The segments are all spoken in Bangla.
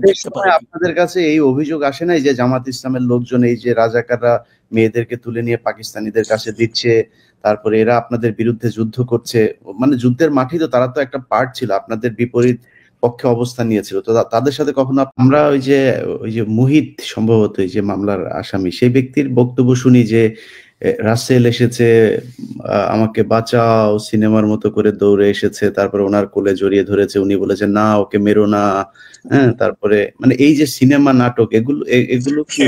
দেখতে পারি। আপনাদের কাছে এই অভিযোগ আসে নাই যে জামাত ইসলামের লোকজন এই যে রাজাকাররা মেয়েদেরকে তুলে নিয়ে পাকিস্তানিদের কাছে দিচ্ছে, তারপরে এরা আপনাদের বিরুদ্ধে যুদ্ধ করছে, মানে যুদ্ধের মাঠেই তো তারা তো একটা পার্ট ছিল, আপনাদের বিপরীত পক্ষে অবস্থান নিয়েছিল, তো তাদের সাথে কখনো আমরা ওই যে মুহিত সম্ভবত এই যে মামলার আসামি, সেই ব্যক্তির বক্তব্য শুনি যে রাসেল এসেছে, আমাকে বাঁচাও, সিনেমার মতো করে দৌড়ে এসেছে, তারপরে ওনার কোলে জড়িয়ে ধরেছে, উনি বলেছেন না ওকে মেরো না। হ্যাঁ, তারপরে মানে এই যে সিনেমা নাটক এগুলো কি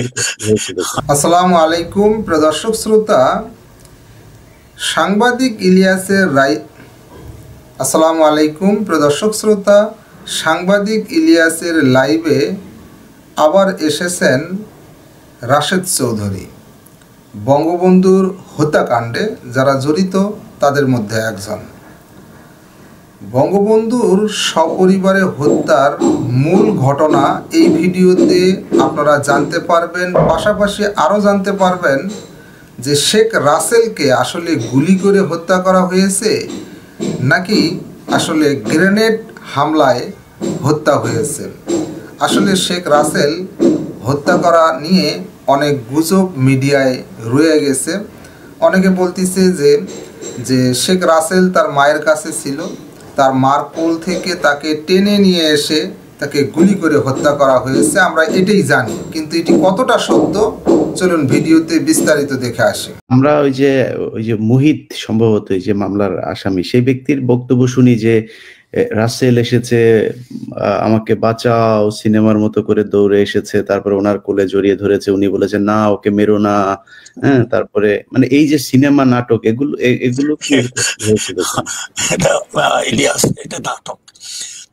হয়েছিল? আসসালামু আলাইকুম প্রদর্শক শ্রোতা, সাংবাদিক ইলিয়াসের রায় আসসালামু আলাইকুম প্রদর্শক শ্রোতা, সাংবাদিক ইলিয়াসের লাইভে আবার এসেছেন রাশেদ চৌধুরী। বঙ্গবন্ধুর হত্যাকাণ্ডে যারা জড়িত তাদের মধ্যে একজন। বঙ্গবন্ধুর সপরিবারে হত্যার মূল ঘটনা এই ভিডিওতে আপনারা জানতে পারবেন। পাশাপাশি আরও জানতে পারবেন যে শেখ রাসেলকে আসলে গুলি করে হত্যা করা হয়েছে নাকি আসলে গ্রেনেড হামলায় হত্যা হয়েছে। আসলে শেখ রাসেল হত্যা করা নিয়ে অনেক গুজব মিডিয়ায় রয়ে গেছে। অনেকে বলতেছে যে শেখ রাসেল তার মায়ের কাছে ছিল, তার মার কোল থেকে তাকে টেনে নিয়ে এসে তাকে গুলি করে হত্যা করা হয়েছে। আমরা এটাই জানি, কিন্তু এটি কতটা সত্য চলুন ভিডিওতে বিস্তারিত দেখে আসি। আমরা ওই যে মুহিত সম্ভবত এই যে মামলার আসামি, সেই ব্যক্তির বক্তব্য শুনি যে রাসেল এসেছে, আমাকে বাঁচাও, সিনেমার মতো করে দৌড়ে এসেছে, তারপরে ওনার কোলে জড়িয়ে ধরেছে, উনি বলেছেন না ওকে মেরো না। হ্যাঁ, তারপরে মানে এই যে সিনেমা নাটক এগুলো কি হয়েছিল? ইলিয়াস, এটা নাটক।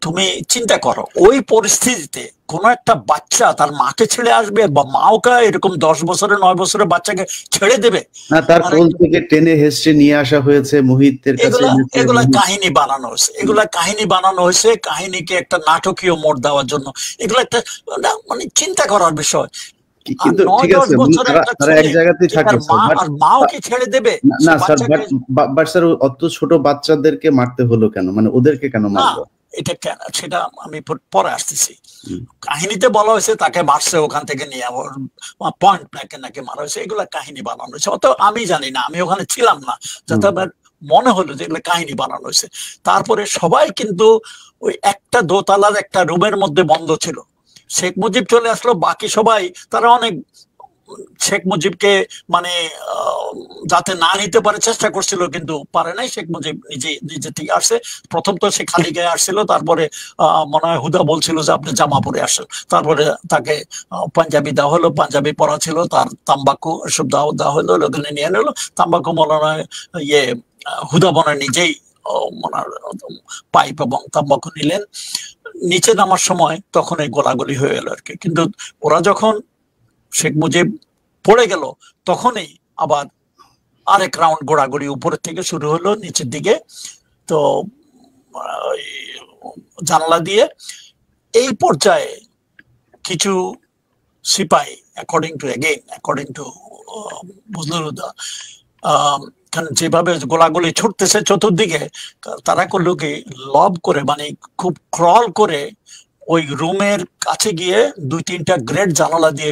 তুমি চিন্তা করো, ওই পরিস্থিতিতে কোন একটা বাচ্চা তার মাকে ছেড়ে আসবে, বা মাওকে এরকম 10 বছরের 9 বছরের বাচ্চাকে ছেড়ে দেবে? না, তার কোল থেকে টেনে হেসড়ে নিয়ে আসা হয়েছে মুহিতের কাছে। এগুলা কাহিনী বানানো হয়েছে, এগুলা কাহিনী বানানো হয়েছে, কাহিনীকে একটা নাটকীয় মোড় দেওয়ার জন্য। এগুলো একটা মানে চিন্তা করার বিষয়। কিন্তু ঠিক আছে, তারা এক জায়গাতেই থাকে আর মাও কি ছেড়ে দেবে? না স্যার, বাট স্যার অত ছোট বাচ্চাদেরকে মারতে হলো কেন? মানে ওদেরকে কেন মারলো? এটা কেন সেটা আমি পরে আসতেছি। কাহিনীতে বলা হয়েছে তাকে মারছে, ওখান থেকে নিয়ে পয়েন্ট ব্ল্যাঙ্কে নাকি মারা হয়েছে। এগুলা কাহিনী বানানো হয়েছে, অত আমি জানি না, আমি ওখানে ছিলাম না, যাতে আমার মনে হলো যে এগুলো কাহিনী বানানো হয়েছে। তারপরে সবাই কিন্তু ওই একটা দোতলার একটা রুমের মধ্যে বন্ধ ছিল। শেখ মুজিব চলে আসলো, বাকি সবাই তারা অনেক শেখ মুজিবকে মানে যাতে না নিতে পারে চেষ্টা করছিল, কিন্তু পারে নাই। শেখ মুজিব নিজে থেকে আসছে। প্রথম তো সে খালি গায়ে আসছিল, তারপরে মনে হয় হুদা বলছিল যে আপনি জামা পরে আসেন, তারপরে তাকে পাঞ্জাবি দেওয়া হলো, পাঞ্জাবি পরা ছিল, তার তাম্বাকু সব দেওয়া হলো, ওখানে নিয়ে নিল তাম্বাকু। মনে হয় হুদা মনে নিজেই মনার পাইপ এবং তাম্বাকু নিলেন। নিচে নামার সময় তখন এই গোলাগুলি হয়ে গেল আর কি। কিন্তু ওরা যখন শেখ মুজিব পড়ে গেল তখনই আবার আরেক রাউন্ড গোড়াগড়ি উপরের থেকে শুরু হলো নিচের দিকে, তো জানালা দিয়ে। এই পর্যায়ে কিছু সিপাহী অ্যাকর্ডিং টু বজলুরুদ্দা যেভাবে গোলাগুলি ছুটতেছে চতুর্দিকে, তারা করলো কি লব করে মানে খুব ক্রল করে ওই রুমের কাছে গিয়ে 2-3টা গ্রেড জানালা দিয়ে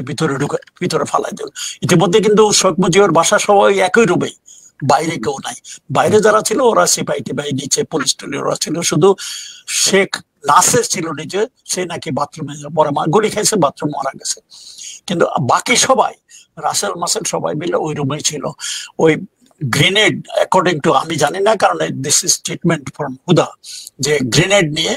ভিতরে ফালাই দিল। ইতিমধ্যে কিন্তু শেখ মুজিবের বাসা সবাই একই রুমেই, বাইরে কেউ নাই। বাইরে যারা ছিল ওরা সিপাহী টিপাহী, নিচে পুলিশ টুলি ওরা ছিল, শুধু শেখ নাসের ছিল নিচে, সে নাকি বাথরুমে পরে গুলি খাইছে, বাথরুম মারা গেছে। কিন্তু বাকি সবাই রাসেল মাসেল সবাই মিলে ওই রুমেই ছিল। ওই গ্রেনেড অ্যাকর্ডিং টু, আমি জানি না কারণ দিস ইজ স্টেটমেন্ট ফ্রম হুদা, যে গ্রেনেড নিয়ে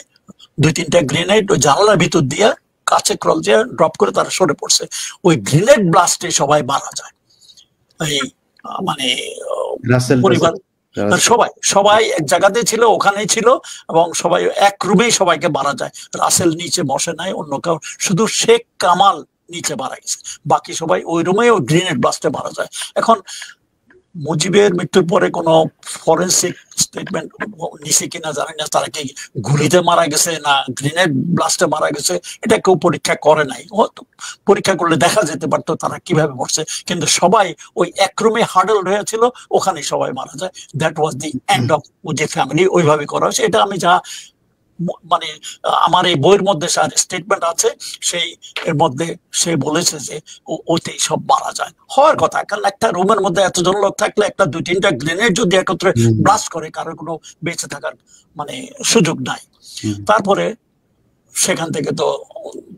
2-3টা গ্রেনেড ওই জানালার ভিতর দিয়ে কাছে ক্রল দিয়ে ড্রপ করে তারা সরে পড়ছে। ওই গ্রেনেড ব্লাস্টে সবাই মারা যায়। এই মানে পরিবার সবাই এক জায়গাতে ছিল, ওখানেই ছিল, এবং সবাই এক রুমেই সবাইকে মারা যায়। রাসেল নিচে বসে নাই, অন্য কেউ, শুধু শেখ কামাল নিচে মারা গেছে, বাকি সবাই ওই রুমে ওই গ্রেনেড ব্লাস্টে মারা যায়। এখন মুজিবের মৃত্যুর পরে কোনো ফরেন্সিক স্টেটমেন্ট নিছে কিনা জানি না, তারা কি গুলিতে মারা গেছে না গ্রেনেড ব্লাস্টে মারা গেছে, এটা কেউ পরীক্ষা করে নাই। পরীক্ষা করলে দেখা যেতে পারতো তারা কিভাবে মরছে, কিন্তু সবাই ওই এক রুমে হার্ডল হয়েছিল, ওখানে সবাই মারা যায়। That was the end of Mujib family. ওইভাবে করা হয়েছে, এটা আমি যা মানে আমার এই বইয়ের মধ্যে স্টেটমেন্ট আছে, সেই এর মধ্যে সে বলেছে যে ওতেই সব মারা যায়। হওয়ার কথা, কারণ একটা রুমের মধ্যে এতজন লোক থাকলে একটা 2-3টা গ্রেনেড যদি একত্রে ব্লাস্ট করে, কারোর কোনো বেঁচে থাকার মানে সুযোগ নাই। তারপরে সেখান থেকে তো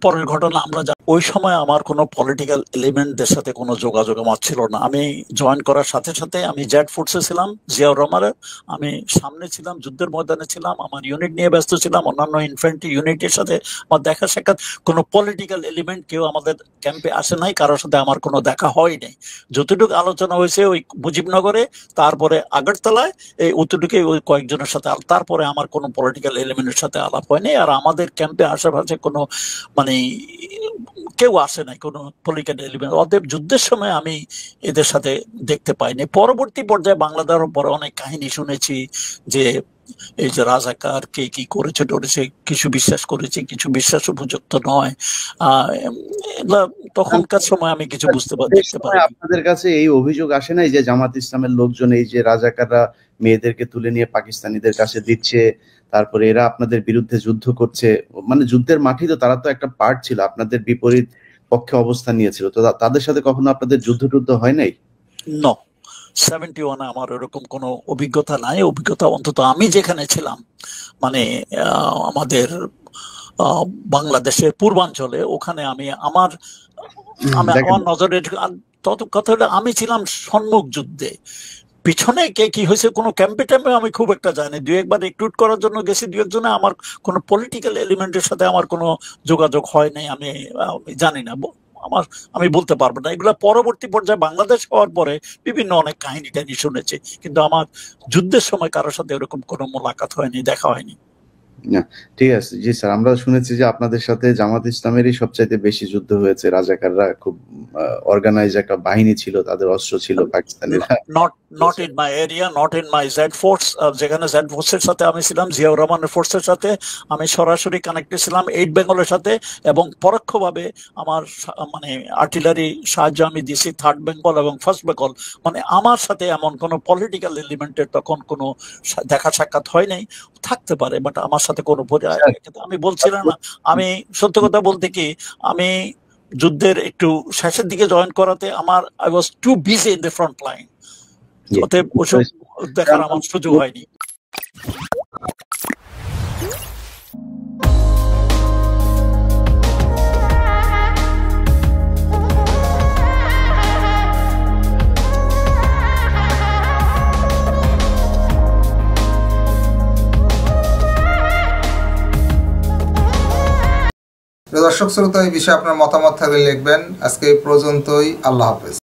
পরের ঘটনা আমরা ওই সময় আমার কোনো পলিটিক্যাল এলিমেন্টদের সাথে কোনো যোগাযোগ আমার ছিল না। আমি জয়েন করার সাথে সাথে আমি জেড ফোর্সে ছিলাম, জিয়াউর রহমানের। আমি সামনে ছিলাম, যুদ্ধের ময়দানে ছিলাম, আমার ইউনিট নিয়ে ব্যস্ত ছিলাম, অন্যান্য ইনফ্যান্ট্রি ইউনিটের সাথে আমার দেখা সাক্ষাৎ। কোনো পলিটিক্যাল এলিমেন্ট কেউ আমাদের ক্যাম্পে আসে নাই, কারোর সাথে আমার কোনো দেখা হয় নাই। যতটুকু আলোচনা হয়েছে ওই মুজিবনগরে, তারপরে আগরতলায়, এই অতটুকুই ওই কয়েকজনের সাথে। তারপরে আমার কোনো পলিটিক্যাল এলিমেন্টের সাথে আলাপ হয়নি। আর আমাদের ক্যাম্পে আশেপাশে কোনো মানে কেউ আসে নাই, কোনো পলিটিক্যাল এলিমেন্ট। অতএব যুদ্ধের সময় আমি এদের সাথে দেখতে পাইনি। পরবর্তী পর্যায়ে বাংলাদেশের পরে অনেক কাহিনী শুনেছি যে এই যে রাজাকার কে কি করেছে টরেছে, কিছু বিশ্বাস করেছে, কিছু বিশ্বাস উপযুক্ত নয়। তখনকার সময় আমি কিছু দেখতে পারি। আপনাদের কাছে এই অভিযোগ আসে নাই যে জামাত ইসলামের লোকজন এই যে রাজাকাররা মেয়েদেরকে তুলে নিয়ে পাকিস্তানিদের কাছে দিচ্ছে, তারপরে এরা আপনাদের বিরুদ্ধে যুদ্ধ করছে, মানে যুদ্ধের মাঠেই তো তারা তো একটা পার্ট ছিল, আপনাদের বিপরীত পক্ষে অবস্থান নিয়েছিল, তো তাদের সাথে কখনো আপনাদের যুদ্ধ হয় নাই? ন 71 আমার এরকম কোনো অভিজ্ঞতা নাই। অভিজ্ঞতা অন্তত আমি যেখানে ছিলাম, মানে আমাদের বাংলাদেশের পূর্বাঞ্চলে, ওখানে আমার নজরে তত কথা হলে আমি ছিলাম সম্মুখ যুদ্ধে। পিছনে কে কি হয়েছে কোনো ক্যাম্পে ট্যাম্পে আমি খুব একটা জানি, 2-1বার রিক্রুট করার জন্য গেছি 2-1 জনে। আমার কোনো পলিটিক্যাল এলিমেন্টের সাথে আমার কোনো যোগাযোগ হয় নাই, আমি জানি না, আমি বলতে পারবো না। এগুলো পরবর্তী পর্যায়ে বাংলাদেশ হওয়ার পরে বিভিন্ন অনেক কাহিনী টাহিনী শুনেছি, কিন্তু আমার যুদ্ধের সময় কারোর সাথে এরকম কোনো মোলাকাত হয়নি, দেখা হয়নি। না, ঠিক আছে। জি স্যার, আমরা শুনেছি যে আপনাদের সাথে জামাত ইসলামেরই সবচাইতে বেশি যুদ্ধ হয়েছে। রাজাকাররা খুব অর্গানাইজ একটা বাহিনী ছিল, তাদের অস্ত্র ছিল পাকিস্তানিরা। Not in my area, not in my Z force. যেখানে জেড ফোর্সের সাথে আমি ছিলাম, জিয়াউর রহমানের ফোর্সের সাথে আমি সরাসরি কানেক্টেড ছিলাম 8 বেঙ্গলের সাথে, এবং পরোক্ষভাবে আমার মানে আর্টিলারি সাহায্য আমি দিয়েছি 3rd বেঙ্গল এবং 1st বেঙ্গল। মানে আমার সাথে এমন কোনো পলিটিক্যাল এলিমেন্টের তখন কোনো দেখা সাক্ষাৎ হয় নাই। থাকতে পারে, বাট আমার সাথে কোনো আমি বলছিলাম না। আমি সত্য কথা বলতে কি, আমি যুদ্ধের একটু শেষের দিকে জয়েন করাতে I was too busy in the front line, অতএব ওসব দেখার আমার সুযোগ হয়নি। দর্শক শ্রোতা, এই বিষয়ে আপনার মতামত থাকলে লিখবেন। আজকে এই পর্যন্তই। আল্লাহ হাফেজ।